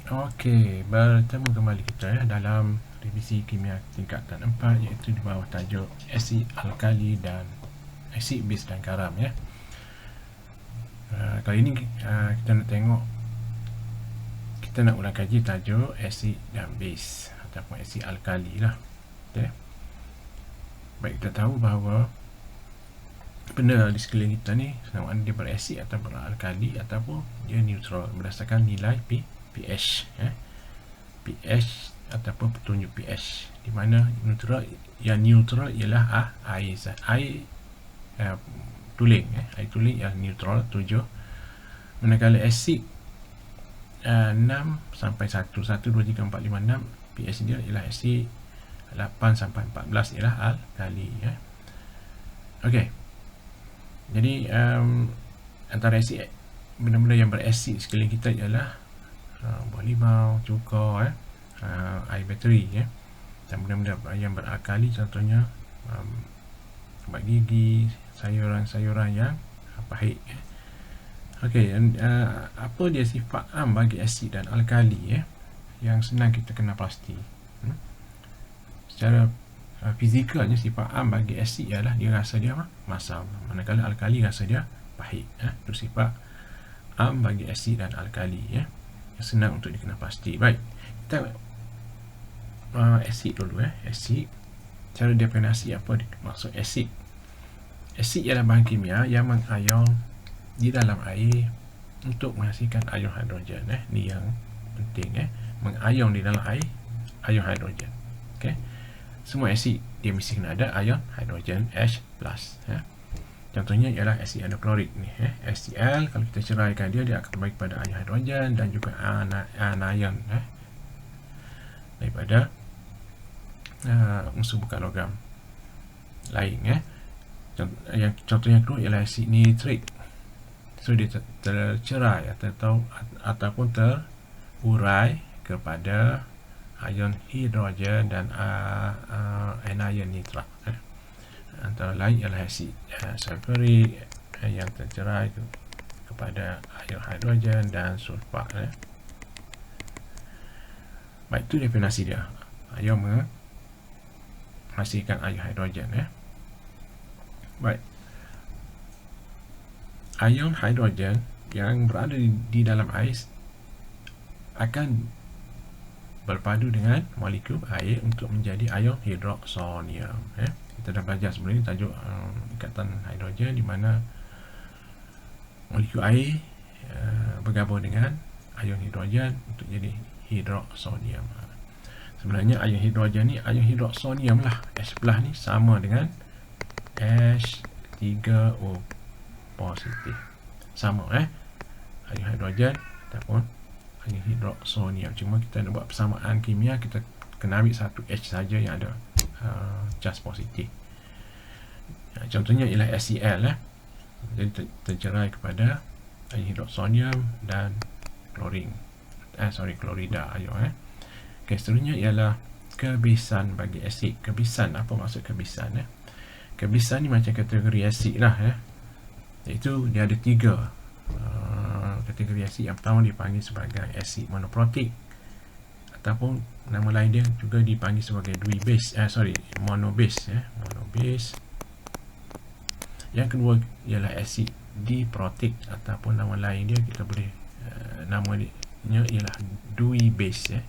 Okey, bertemu kembali kita dalam revisi kimia tingkatan 4, iaitu di bawah tajuk asid alkali dan asid base dan garam ya. Kali ini kita nak tengok, kita nak ulang kaji tajuk asid dan base ataupun asid alkali lah. Okay. Baik, kita tahu bahawa benda di sekeliling kita ni sama ada dia berasid atau beralkali ataupun dia neutral berdasarkan nilai pH pH ataupun petunjuk pH, di mana neutral, yang neutral ialah air tuling air tuling yang neutral 7, manakala asid 6 sampai 1 2 3 4 5 6 pH dia ialah asid, 8 sampai 14 ialah alkali ya. Okey, jadi antara asid, benda-benda yang berasid sekeliling kita ialah buah limau, cuka, air bateri ya. Dan benda-benda yang beralkali contohnya ubat gigi, sayuran-sayuran yang pahit ya. Okey, apa dia sifat bagi asid dan alkali ya, yang senang kita kena pasti. Secara fizikalnya sifat bagi asid ialah dia rasa dia masam, manakala alkali rasa dia pahit ya. Itu sifat bagi asid dan alkali ya, yang senang untuk dikenal pasti. Baik, kita asid dulu asid. Cara definisi apa maksud asid. Asid ialah bahan kimia yang mengayon di dalam air untuk menghasilkan ion hidrogen ni yang penting mengayon di dalam air, ion hidrogen. Okey, semua asid dia mesti kena ada ion hidrogen H+. Contohnya ialah asid hidroklorik ni HCl. Kalau kita ceraikan dia akan kembali kepada ion hidrogen dan juga anion daripada unsur bukan logam lain Yang contohnya kedua ialah asid nitrik. So dia tercerai ataupun terurai kepada ion hidrogen dan anion nitrat. Antara lain ialah asid sulfurik yang tercerai kepada ion hidrogen dan sulfat. Baik, itu definisi dia. Ion menghasilkan ion hidrogen Baik, ion hidrogen yang berada di dalam air akan berpadu dengan molekul air untuk menjadi ion hidroksonium Kita dah belajar sebelum ini tajuk ikatan hidrogen, di mana molekul air bergabung dengan ion hidrogen untuk jadi hidroksonium. Sebenarnya ion hidrogen ni ion hidroksonium lah. H+ ni sama dengan H3O positif. Sama ion hidrogen ataupun ion hidroksonium. Cuma kita nak buat persamaan kimia, kita kena ambil satu H saja yang ada charge positif. Contohnya ialah HCl jadi tercerai kepada ion hidroksonium dan klorida ion Okey, seterusnya ialah kebisan bagi asid. Kebisan, apa maksud kebisan Kebisan ni macam kategori asid lah iaitu dia ada 3 kategori asid. Yang pertama dipanggil sebagai asid monoprotik, ataupun nama lain dia juga dipanggil sebagai monobase monobase. Yang kedua ialah asid diprotik, ataupun nama lain dia kita boleh namanya ialah duibase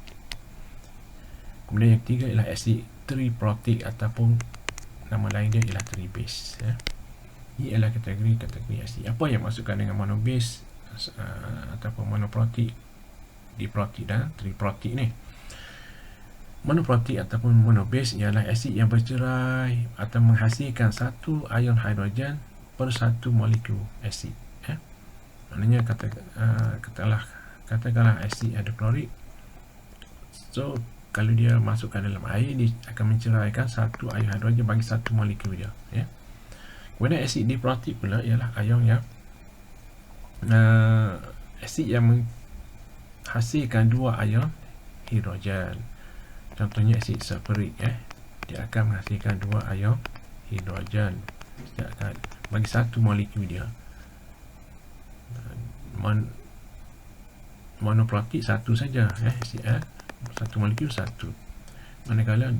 Kemudian yang ketiga ialah asid triprotik, ataupun nama lain dia ialah tribase Ini ialah kategori asid. Apa yang masukkan dengan monobase ataupun monoprotik, diprotik dan triprotik ni. Monoprotik ataupun monobase ialah asid yang bercerai atau menghasilkan satu ion hidrogen per satu molekul asid maknanya katakanlah asid hidroklorik. So kalau dia masukkan dalam air, dia akan menceraikan satu ion hidrogen bagi satu molekul dia Kemudian asid diprotik pula ialah ion yang asid yang menghasilkan dua ion hidrogen. Contohnya asid sulfurik dia akan menghasilkan dua ion hidrogen bagi satu molekul dia. monoprotik satu saja, HCl satu molekul satu. Manakala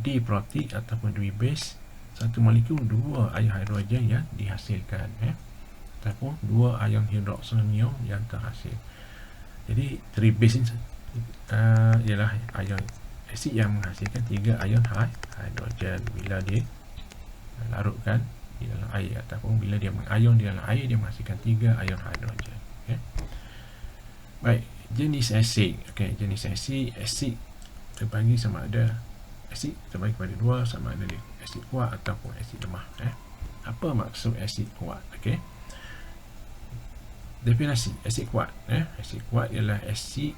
diprotik ataupun dibase, satu molekul dua ion hidrogen yang dihasilkan, ataupun dua ion hidroksonium yang terhasil. Jadi tribase ini ialah ion asid yang menghasilkan 3 ion hidrogen bila dia larutkan di dalam air, ataupun bila dia mengion di dalam air, dia menghasilkan 3 ion hidrogen. Baik, jenis asid. Jenis asid terbagi sama ada asid terbagi kepada dua, sama ada dia asid kuat ataupun asid lemah. Apa maksud asid kuat? Definisi asid kuat. Asid kuat ialah asid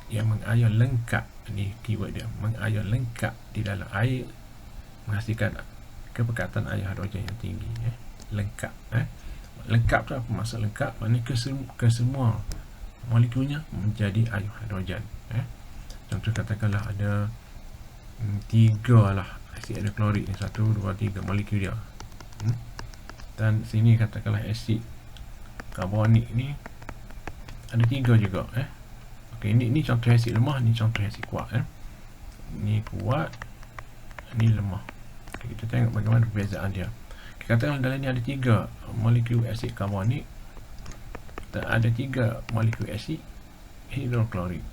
yang mengion lengkap, ni keyword dia, mengion lengkap di dalam air, menghasilkan kepekatan ion hidrogen yang tinggi. Lengkap. Lengkap tu apa maksud lengkap? Maknanya kesemua molekulnya menjadi ion hidrogen. Contoh katakanlah ada 3 lah asid hidroklorik ni, 1, 2, 3 molekul dia. Dan sini katakanlah asid karbonik ni ada 3 juga. Ini contoh asid lemah, ni contoh asid kuat. Ni kuat, ni lemah. Kita tengok bagaimana perbezaan dia. Katakanlah dalam ni ada 3 molekul asid karbonik dan ada 3 molekul asid hidroklorik.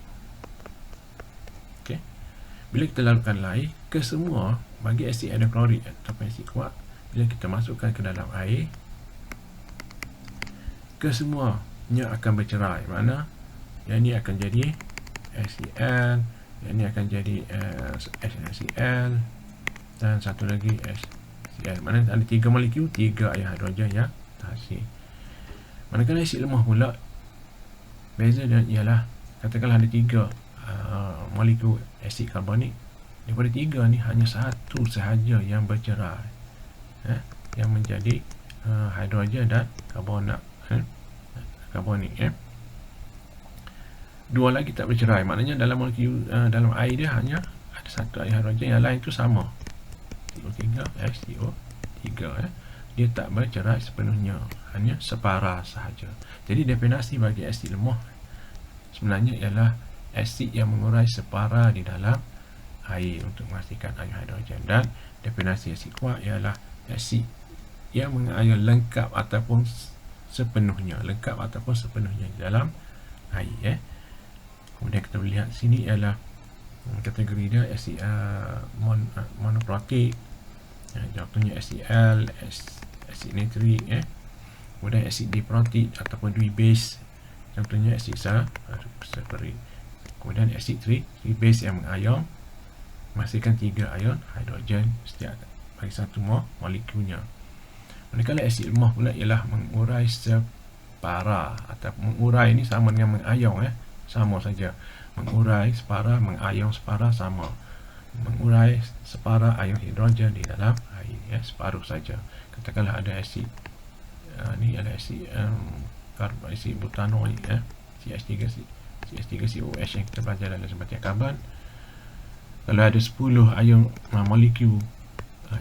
Bila kita larutkan air, kesemua bagi asid hidroklorik ataupun asid kuat, bila kita masukkan ke dalam air, kesemuanya akan bercerai. Mana yang ni akan jadi HCl, yang ni akan jadi HCl, dan satu lagi HCl. Mana ada 3 molekul, 3 ion hidrogen yang terhasil. Manakala asid lemah pula, beza dia ialah katakanlah ada 3 molekul asid karbonik, daripada 3 ni hanya satu sahaja yang bercerai, yang menjadi hidrogen dan karbonat, karbonik. 2 lagi tak bercerai, maknanya dalam molekul dalam air dia hanya ada satu ion hidrogen, yang lain tu sama, CO3, HCO3. Dia tak bercerai sepenuhnya, hanya separa sahaja. Jadi definisi bagi asid lemah sebenarnya ialah asid yang mengurai separa di dalam air untuk menghasilkan ion hidrogen. Dan definisi asid kuat ialah asid yang mengion lengkap ataupun sepenuhnya di dalam air. Kemudian kita lihat sini ialah kategori dia asid monoprotik. Contohnya HCl, asid nitrik. Kemudian asid diprotik ataupun dibase, contohnya asid sulfurik. Kemudian asid tribase yang mengion menghasilkan 3 ion hidrogen setiap bagi satu molekulnya. Manakala asid lemah pula ialah mengurai separa, atau mengurai ni sama dengan mengion, sama saja. Mengurai separa, mengion separa, sama. Mengurai separa ion hidrogen di dalam air, separuh saja. Katakanlah ada asid ni adalah asid asid butanoik, CH3COH yang kita belajar dalam sembatian karbon. Kalau ada 10 ion molekul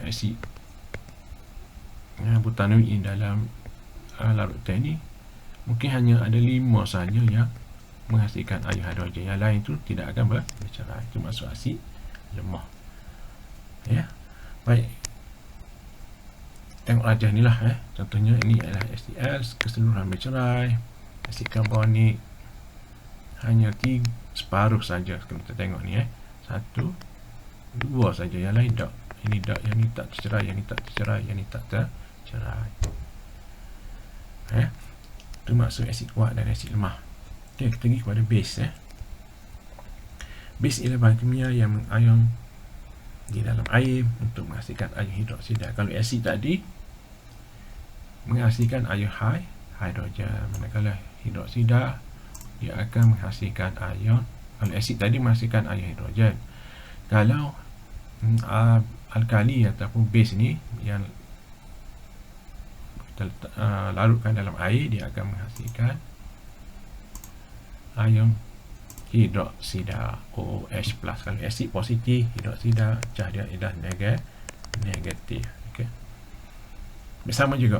asid butanoik dalam larutan ni, mungkin hanya ada 5 saja yang menghasilkan ion hidrogen, yang lain tu tidak akan bercerai. Itu maksud asid lemah. Baik, tengok rajah ni lah. Contohnya ini adalah HCl, keseluruhan bercerai. Asid karbonik hanya separuh saja. Kita tengok ni, 1, 2 saja, yang lain tak. Ini tak, yang ni tak tercerai, yang ni tak tercerai, yang ni tak tercerai. Itu maksud asid kuat dan asid lemah. Kita pergi kepada base. Base ialah bahan kimia yang mengion di dalam air untuk menghasilkan ion hidroksida. Kalau asid tadi menghasilkan ion hidrogen, manakala hidroksida dia akan menghasilkan ion. Kalau asid tadi menghasilkan ion hidrogen. Kalau alkali ataupun base ni yang kita larutkan dalam air, dia akan menghasilkan ion hidroksida, OH+. Kalau asid positif, hidroksida, cah dia ialah negatif. Sama juga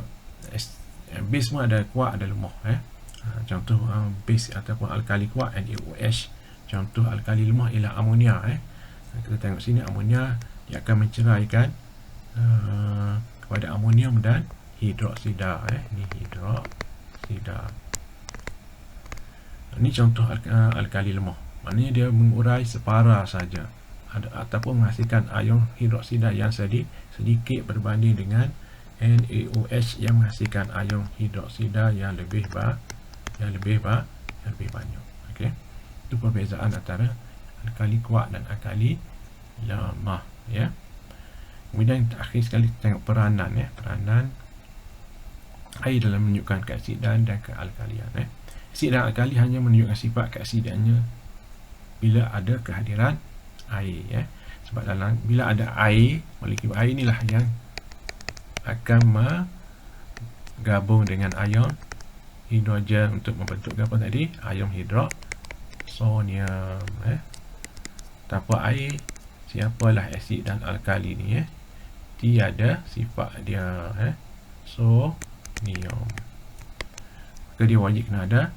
base semua ada kuat, ada lemah. Contoh base ataupun alkali kuat NaOH. Contoh alkali lemah ialah amonia. Kita tengok sini, amonia dia akan menceraikan kepada amonium dan hidroksida. Ini hidroksida. Ini contoh alkali lemah. Maknanya dia mengurai separa saja, ataupun menghasilkan ion hidroksida yang sedikit berbanding dengan NaOH yang menghasilkan ion hidroksida yang lebih banyak. Okey. Itu perbezaan antara alkali kuat dan alkali lemah, ya. Kemudian akhir sekali kita tengok peranan, peranan air dalam menunjukkan keasidan dan kealkalian. Asid dan alkali hanya menunjukkan sifat keasidannya bila ada kehadiran air, sebab bila ada air, molekul air inilah yang akan bergabung dengan ion hidrogen untuk membentuk apa tadi? Ion hidroksonium. Tanpa air, siapalah asid dan alkali ni, tiada sifat dia, sonium. Maka dia wajib kena ada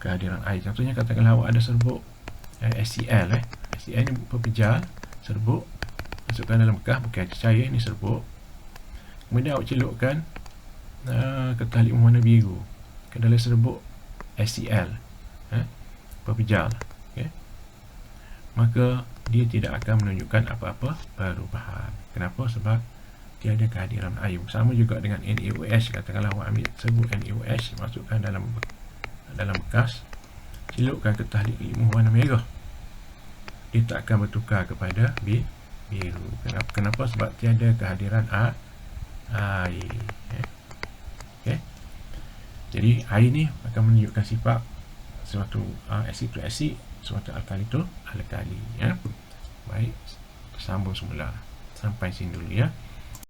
kehadiran air. Contohnya katakanlah awak ada serbuk HCl. HCl ni berpejal, serbuk, masukkan dalam bekas, bukan cair, ni serbuk. Kemudian awak celupkan kertas lipstick warna biru ke dalam serbuk HCl, berpejal, maka dia tidak akan menunjukkan apa-apa perubahan. Kenapa? Sebab tiada kehadiran air. Sama juga dengan NaOH. Katakanlah awak ambil serbuk NaOH, masukkan dalam bekas, celupkan kertas lipstick warna merah, dia tak akan bertukar kepada biru. Kenapa? Sebab tiada kehadiran air. Jadi air ni akan menunjukkan sifat suatu asid tu asid, suatu alkali tu alkali. Baik, sambung semula sampai sini dulu, ya.